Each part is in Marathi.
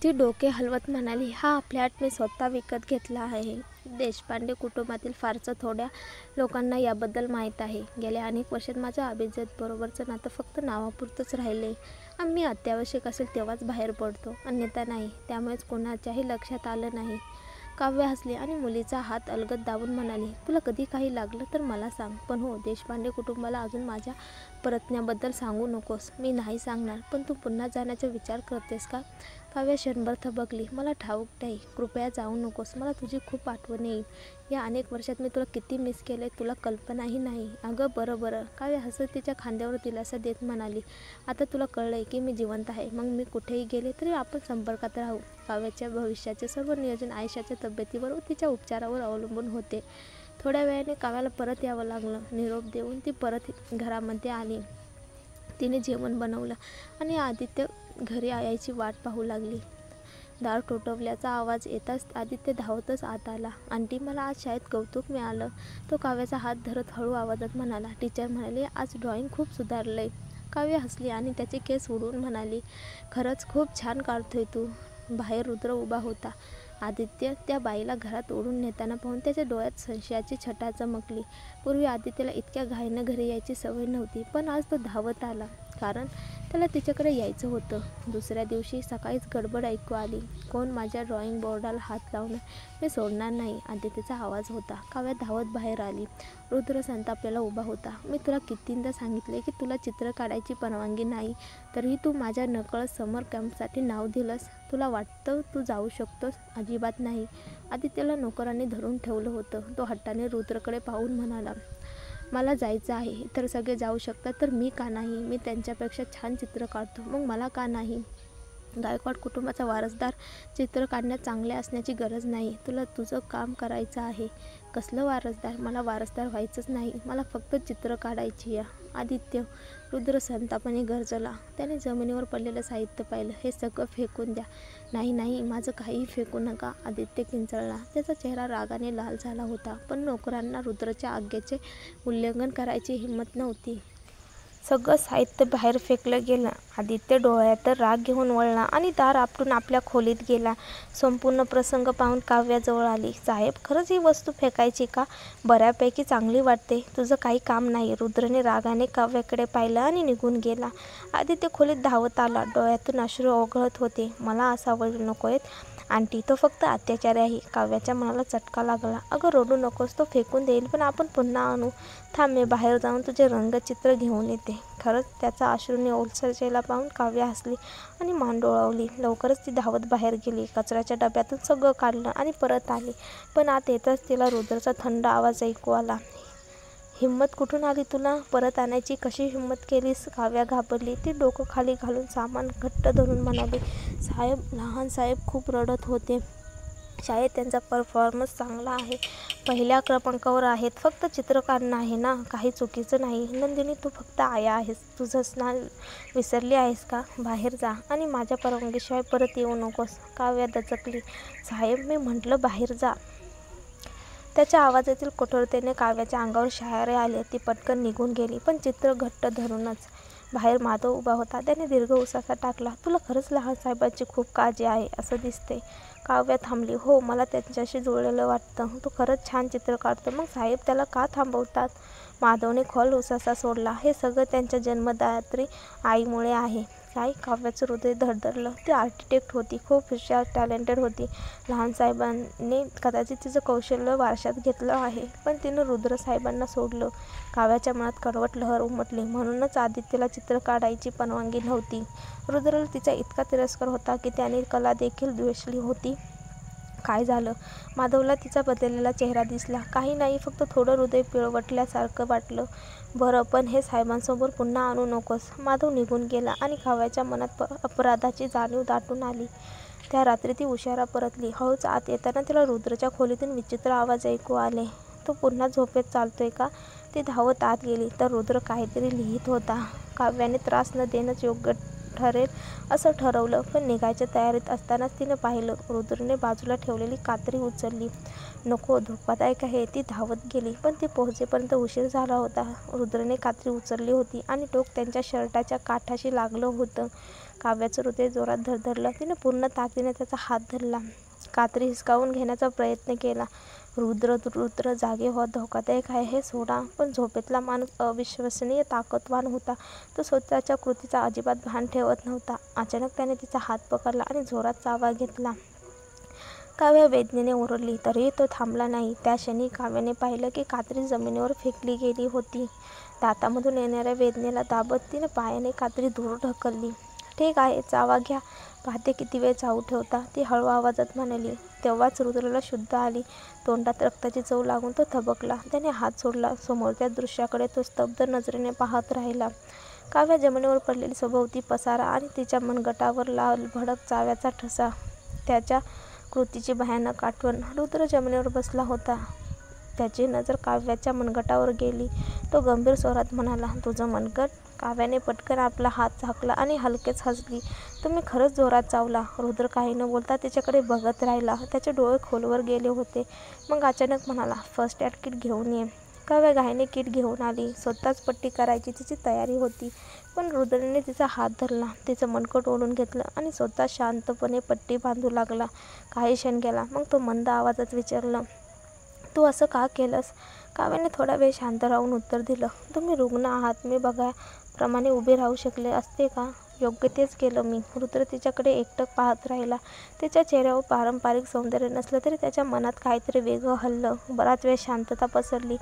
ती डोके हलवत म्हणाली, हा फ्लॅट मी स्वतः विकत घेतला आहे. देशपांडे कुटुंबातील फारच थोड्या लोकांना याबद्दल माहीत आहे. गेल्या अनेक वर्षात माझं अभिजितबरोबरचं नातं फक्त नावापुरतंच राहिलंय. आम्ही अत्यावश्यक असेल तेव्हाच बाहेर पडतो, अन्यथा नाही. त्यामुळेच कोणाच्याही लक्षात आलं नाही. काव्य हसली आणि मुलीचा हात अलगद दाबून म्हणाली, तुला कधी काही लागलं तर मला सांग. पण हो, देशपांडे कुटुंबाला अजून माझ्या परतण्याबद्दल सांगू नकोस. मी नाही सांगणार. पण तू पुन्हा जाण्याचा विचार करतेस का? काव्य क्षणभर थबकली. मला ठाऊक नाही. कृपया जाऊ नकोस. मला तुझी खूप आठवण येईल. या अनेक वर्षात मी तुला किती मिस केलंय तुला कल्पनाही नाही. अगं बरं. काव्य हसत तिच्या खांद्यावर दिलासा देत म्हणाली, आता तुला कळलंय की मी जिवंत आहे. मग मी कुठेही गेले तरी आपण संपर्कात राहू. काव्याच्या भविष्याचे सर्व नियोजन आयशाच्या तब्येतीवर व तिच्या उपचारावर अवलंबून होते. थोड्या वेळाने काव्याला परत यावं लागलं. निरोप देऊन ती परत घरामध्ये आली. तिने जेवण बनवलं आणि आदित्य घरी यायची वाट पाहू लागली. दार ठोठावल्याचा आवाज येताच आदित्य धावतच आत आला. आंटी, मला आज शाळेत कौतुक मिळालं. तो काव्याचा हात धरत हळू आवाजात म्हणाला. टीचर म्हणाली, आज ड्रॉइंग खूप सुधारलंय. काव्य हसली आणि त्याचे केस उडवून म्हणाली, खरंच खूप छान काढतोय तू. बाहेर रुद्र उभा होता. आदित्य त्या बाईला घरात ओढून नेताना पाहून त्याच्या डोळ्यात संशयाची छटा चमकली. पूर्वी आदित्यला इतक्या घाईनं घरी यायची सवय नव्हती, पण आज तो धावत आला, कारण त्याला तिच्याकडे यायचं होतं. दुसऱ्या दिवशी सकाळीच गडबड ऐकू आली. कोण माझ्या ड्रॉइंग बोर्डाला हात लावणार? मी सोडणार नाही, आदित्यचा आवाज होता. काव्य धावत बाहेर आली. रुद्र संतापलेला उभा होता. मी तुला कितींदा सांगितले की तुला चित्र काढायची परवानगी नाही, तरीही तू माझ्या नकळत समर कॅम्पसाठी नाव दिलंस. तुला वाटतं तू जाऊ शकतोस? अजिबात नाही. आदित्यला नोकरांनी धरून ठेवलं होतं. तो हट्टाने रुद्रकडे पाहून म्हणाला, मला जायचं आहे. इतर सगळे जाऊ शकतात तर मी का नाही? मी त्यांच्यापेक्षा छान चित्र काढतो, मग मला का नाही? गायकवाड कुटुंबाचा वारसदार चित्र काढण्यात चांगले असण्याची गरज नाही. तुला तुझं काम करायचं आहे. कसलं वारसदार? मला वारसदार व्हायचंच नाही. मला फक्त चित्र काढायची आहे. आदित्य, रुद्र संतापाने गरजला. त्याने जमिनीवर पडलेलं साहित्य पाहिलं. हे सगळं फेकून द्या. नाही, माझं काहीही फेकू नका. आदित्य किंचाळला. त्याचा चेहरा रागाने लाल झाला होता. पण नोकरांना रुद्रच्या आज्ञेचे उल्लंघन करायची हिंमत नव्हती. सगळं साहित्य बाहेर फेकलं गेलं. आदित्य डोळ्यात राग घेऊन वळला आणि दार आपटून आपल्या खोलीत गेला. संपूर्ण प्रसंग पाहून काव्य जवळ आली. साहेब, खरंच ही वस्तू फेकायची का? बऱ्यापैकी चांगली वाटते. तुझं काही काम नाही. रुद्रने रागाने काव्याकडे पाहिलं आणि निघून गेला. आदित्य खोलीत धावत आला. डोळ्यातून अश्रू ओघळत होते. मला असावं नकोय आंटी, तो फक्त अत्याचारी आहे. काव्याच्या मनाला चटका लागला. अगं रडू नकोस. तो फेकून देईल, पण आपण पुन्हा आणू. थांब, मी बाहेर जाऊन तुझे रंगचित्र घेऊन येते. खरंच? त्याचा अश्रूने ओलसरलेला पाहून काव्य हसली आणि मान डोळावली. लवकरच ती धावत बाहेर गेली. कचऱ्याच्या डब्यातून सगळं काढलं आणि परत आली. पण आत येताच तिला रुद्रचा थंड आवाज ऐकू आला. हिंमत कुठून आली तुला? परत आणायची कशी हिंमत केलीस? काव्य घाबरली. ती डोकं खाली घालून सामान घट्ट धरून म्हणाली, साहेब, लहान साहेब खूप रडत होते. शाळेत त्यांचा परफॉर्मन्स चांगला आहे. पहिल्या क्रमांकावर आहेत. फक्त चित्र काढणं आहे ना, काही चुकीचं नाही. नंदिनी, तू फक्त आया आहेस. तुझं स्नान विसरली आहेस का? बाहेर जा आणि माझ्या परवानगीशिवाय परत येऊ नकोस. काव्य दचकली. साहेब, मी म्हटलं बाहेर जा. त्याच्या आवाजातील कठोरतेने काव्याच्या अंगावर शहारे आले. ती पटकन निघून गेली, पण चित्र घट्ट धरूनच. बाहेर माधव उभा होता. त्याने दीर्घ उसासा टाकला. तुला खरंच लहान साहेबांची खूप काळजी आहे असं दिसते. काव्य थांबली. हो, मला त्यांच्याशी जुळलेलं वाटतं. तो खरंच छान चित्र काढतो. मग साहेब त्याला का थांबवतात? माधवने खोल उसासा सोडला. हे सगळं त्यांच्या जन्मदात्री आईमुळे आहे. काय? काव्याचं हृदय धडधडलं. ती आर्किटेक्ट होती. खूप हुशार, टॅलेंटेड होती. लहान साहेबांनी कदाचित तिचं कौशल्य वारशात घेतलं आहे, पण तिनं रुद्र साहेबांना सोडलं. काव्याच्या मनात कडवट लहर उमटली. म्हणूनच आदित्यला चित्र काढायची परवानगी नव्हती. रुद्रला तिचा इतका तिरस्कार होता की त्याने कला देखील द्वेषली होती. काय झालं? माधवला तिचा बदललेला चेहरा दिसला. काही नाही, फक्त थोडं हृदय पिळवटल्यासारखं वाटलं. बरं, पण हे साहेबांसमोर पुन्हा आणू नकोस. माधव निघून गेला आणि काव्याच्या मनात अपराधाची जाणीव दाटून आली. त्या रात्री ती उशिरा परतली. हळूच आत येताना तिला रुद्रच्या खोलीतून विचित्र आवाज ऐकू आले. तो पुन्हा झोपेत चालतोय का? ती धावत आत गेली तर रुद्र काहीतरी लिहित होता. काव्याने त्रास न देणंच योग्य ठरेल असं ठरवलं. पण निघायच्या तयारीत असतानाच तिने पाहिलं, रुद्रने बाजूला ठेवलेली कात्री उचलली. नको, धोकादायक आहे. ती धावत गेली, पण ती पोहोचेपर्यंत उशीर झाला होता. रुद्रने कात्री उचलली होती आणि टोक त्यांच्या शर्टाच्या काठाशी लागलं होतं. काव्याचं हृदय जोरात धडधडलं. तिने पूर्ण ताकदीने त्याचा हात धरला, कात्री हिसकावून घेण्याचा प्रयत्न केला. रुद्र जागे व्हा, धोकादायक आहे हे सोडा. पण झोपेतला माणूस अविश्वसनीय ताकदवान होता. तो स्वतःच्या कृतीचा अजिबात भान ठेवत नव्हता. अचानक त्याने तिचा हात पकडला आणि जोरात चावा घेतला. काव्या वेदनेने ओरडली, तरीही तो थांबला नाही. त्या क्षणी काव्याने पाहिलं की कात्री जमिनीवर फेकली गेली होती. दातामधून येणाऱ्या वेदनेला दाबत तिने पायाने कात्री दूर ढकलली. ठीक आहे, चावा घ्या, पाहते किती वेळ चावू ठेवता, ती हळू आवाजात म्हणाली. तेव्हाच रुद्रला शुद्ध आली. तोंडात रक्ताची चव लागून तो थबकला. त्याने हात सोडला. समोरच्या दृश्याकडे तो स्तब्ध नजरेने पाहत राहिला. काव्या जमिनीवर पडलेली सभोवती पसारा आणि तिच्या मनगटावर लाल भडक चाव्याचा ठसा, त्याच्या कृतीची भयानक आठवण. रुद्र जमिनीवर बसला होता. त्याची नजर काव्याच्या मनगटावर गेली. तो गंभीर स्वरात म्हणाला, तुझं मनगट? काव्याने पटकन आपला हात झाकला आणि हलकेच हसली. तुम्ही खरंच जोरात चावला. रुद्र काही न बोलता तिच्याकडे बघत राहिला. त्याचे डोळे खोलवर गेले होते. मग अचानक म्हणाला, फर्स्ट एड किट घेऊन ये. काव्या घाईने किट घेऊन आली. स्वतःच पट्टी करायची तिची तयारी होती. पण रुद्रने तिचा हात धरला, तिचं मनगट ओढून घेतलं आणि स्वतः शांतपणे पट्टी बांधू लागला. काही क्षण गेला. मग तो मंद आवाजात विचारलं, तू असं का केलंस? काव्याने थोडा वेळ शांत राहून उत्तर दिलं, तुम्ही रुग्ण आहात. मी बघाप्रमाणे उभे राहू शकले असते का? योग्य तेच केलं मी. रुद्र तिच्याकडे एकटक पाहत राहिला. तिच्या चेहऱ्यावर पारंपरिक सौंदर्य नसलं तरी त्याच्या मनात काहीतरी वेगळं हललं. बराच वेळ शांतता पसरली.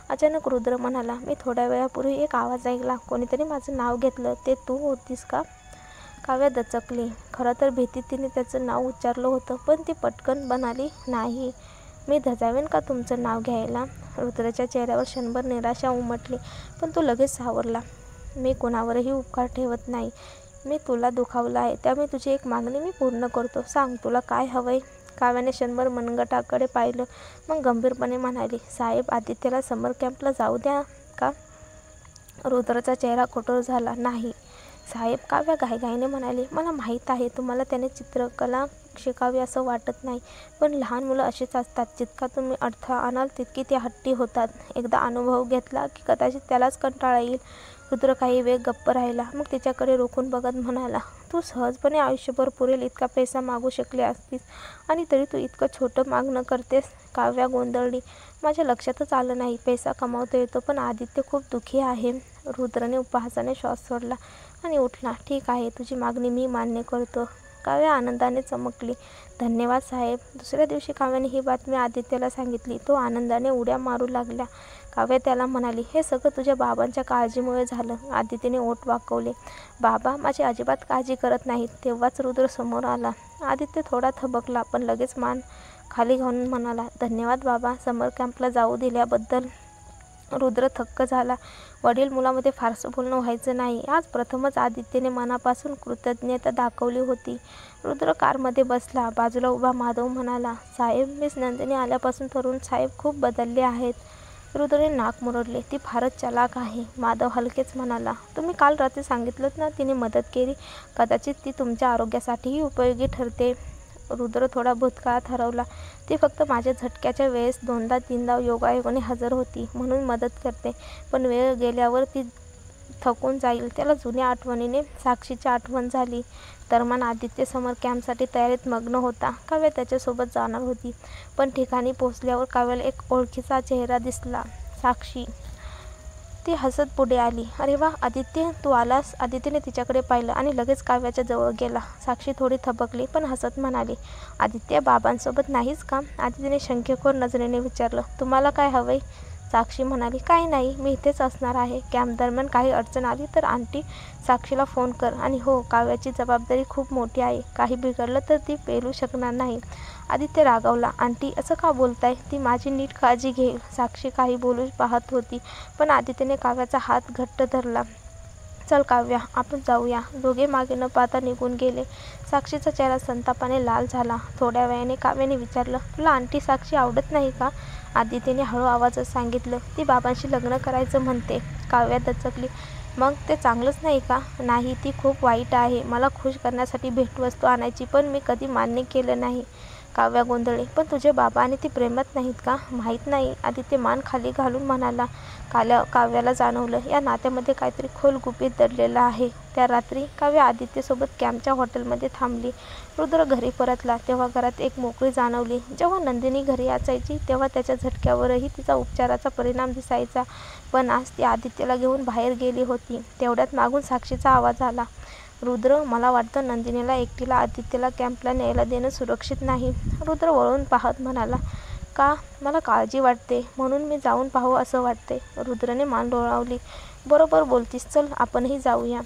अचानक रुद्र म्हणाला, मी थोड्या वेळापूर्वी एक आवाज ऐकला. कोणीतरी माझं नाव घेतलं. ते तू होतीस का? काव्या दचकली. खरं तर भीतीत तिने त्याचं नाव उच्चारलं होतं. पण ती पटकन म्हणाली, नाही. मी धजावेन का तुमचं नाव घ्यायला? रुद्राच्या चेहऱ्यावर क्षणभर निराशा उमटली. पण तो लगेच सावरला. मी कोणावरही उपकार ठेवत नाही. मी तुला दुखावलं आहे, त्यामुळे तुझी एक मागणी मी पूर्ण करतो. सांग, तुला काय हवंय? काव्याने क्षणभर मनगटाकडे पाहिलं. मग गंभीरपणे म्हणाली, साहेब, आदित्यला समर कॅम्पला जाऊ द्या का? रुद्राचा चेहरा कठोर झाला. नाही साहेब. काव्या घाईघाईने म्हणाली, मला माहीत आहे तुम्हाला त्याने चित्रकला शिकावी असं वाटत नाही. पण लहान मुलं अशीच असतात. जितका तुम्ही अडथळा आणाल तितकी ते हट्टी होतात. एकदा अनुभव घेतला की कदाचित त्यालाच कंटाळा येईल. रुद्र काही वेळ गप्प राहिला. मग तिच्याकडे रोखून बघत म्हणाला, तू सहजपणे आयुष्यभर पुरेल इतका पैसा मागू शकली असतीस आणि तरी तू इतकं छोटं मागणं करतेस. काव्या गोंधळली. माझ्या लक्षातच आलं नाही. पैसा कमावता येतो, पण आदित्य खूप दुःखी आहे. रुद्रने उपहासाने श्वास सोडला आणि उठला. ठीक आहे, तुझी मागणी मी मान्य करतो. काव्या आनंदाने चमकली. धन्यवाद साहेब. दुसऱ्या दिवशी काव्याने ही बातमी आदित्यला सांगितली. तो आनंदाने उड्या मारू लागला. काव्या त्याला म्हणाली, हे सगळं तुझ्या बाबांच्या काळजीमुळे झालं. आदित्यने ओठ वाकवले. बाबा माझी अजिबात काळजी करत नाहीत. तेव्हाच रुद्र समोर आला. आदित्य थोडा थबकला, पण लगेच मान खाली घालून म्हणाला, धन्यवाद बाबा, समर कॅम्पला जाऊ दिल्याबद्दल. रुद्र थक्क झाला. वडील मुलामध्ये फारसं बोलणं व्हायचं नाही. आज प्रथमच आदित्यने मनापासून कृतज्ञता दाखवली होती. रुद्र कारमध्ये बसला. बाजूला उभा माधव म्हणाला, साहेब, मिस नंदिनी आल्यापासून तरुण साहेब खूप बदलले आहेत. रुद्रने नाक मुरडले. ती फारच चलाक आहे. माधव हलकेच म्हणाला, तुम्ही काल रात्री सांगितलंत ना तिने मदत केली. कदाचित ती तुमच्या आरोग्यासाठीही उपयोगी ठरते. रुद्र थोडा भूतकाळात हरवला. ती फक्त माझ्या झटक्याच्या वेळेस 2दा-3दा योगायोगाने हजर होती म्हणून मदत करते. पण वेळ गेल्यावर ती थकून जाईल. त्याला जुन्या आठवणीने साक्षीची आठवण झाली. दरम्यान आदित्य समर कॅम्पसाठी तयारीत मग्न होता. काव्या त्याच्यासोबत जाणार होती. पण ठिकाणी पोहोचल्यावर काव्याला एक ओळखीचा चेहरा दिसला, साक्षी. ती हसत पुढे आली. अरे वा आदित्य, तू आलास. आदित्यने तिच्याकडे पाहिलं आणि लगेच काव्याच्या जवळ गेला. साक्षी थोडी थबकली, पण हसत म्हणाली, आदित्य बाबांसोबत नाहीस का? आदित्यने शंकेखोर नजरेने विचारलं, तुम्हाला काय हवंय? साक्षी म्हणाली, काही नाही, मी इथेच असणार आहे. कॅम्प दरम्यान काही अडचण आली तर आंटी साक्षीला फोन कर. आणि हो, काव्याची जबाबदारी खूप मोठी आहे. काही बिघडलं तर ती पेलू शकणार नाही. आदित्य रागावला. आंटी असं का बोलताय? ती माझी नीट काळजी घेईल. साक्षी काही बोलू पाहत होती, पण आदित्यने काव्याचा हात घट्ट धरला. चल काव्या, आपण जाऊया. दोघे मागे न पाहता निघून गेले. साक्षीचा चेहरा संतापाने लाल झाला. थोड्या वेळाने काव्याने विचारलं, तुला आंटी साक्षी आवडत नाही का? आदित्यने हळू आवाजात सांगितलं, ती बाबांशी लग्न करायचं म्हणते. काव्या दचकली. मग ते चांगलंच नाही का? नाही, ती खूप वाईट आहे. मला खुश करण्यासाठी भेटवस्तू आणायची, पण मी कधी मान्य केलं नाही. काव्या गोंधळली. पण तुझे बाबा आणि ती प्रेमात नाहीत का? माहीत नाही, आदित्य मान खाली घालून म्हणाला. काव्याला जाणवलं, या नात्यामध्ये काहीतरी खोल गुपित दडलेलं आहे. त्या रात्री काव्या आदित्यसोबत कॅम्पच्या हॉटेलमध्ये थांबली. रुद्र घरी परतला तेव्हा घरात एक मोकळी जाणवली. जेव्हा नंदिनी घरी असायची तेव्हा त्याच्या झटक्यावरही तिचा उपचाराचा परिणाम दिसायचा. पण आज ती आदित्यला घेऊन बाहेर गेली होती. तेवढ्यात मागून साक्षीचा आवाज आला. रुद्र, मला वाटतं नंदिनीला एकटीला आदित्यला कॅम्पला न्यायला देणं सुरक्षित नाही. रुद्र वळून पाहत म्हणाला, का? मला काळजी वाटते म्हणून मी जाऊन पाहू असं वाटते. रुद्रने मान डोलावली. बरोबर बोलतीस, चल आपणही जाऊया.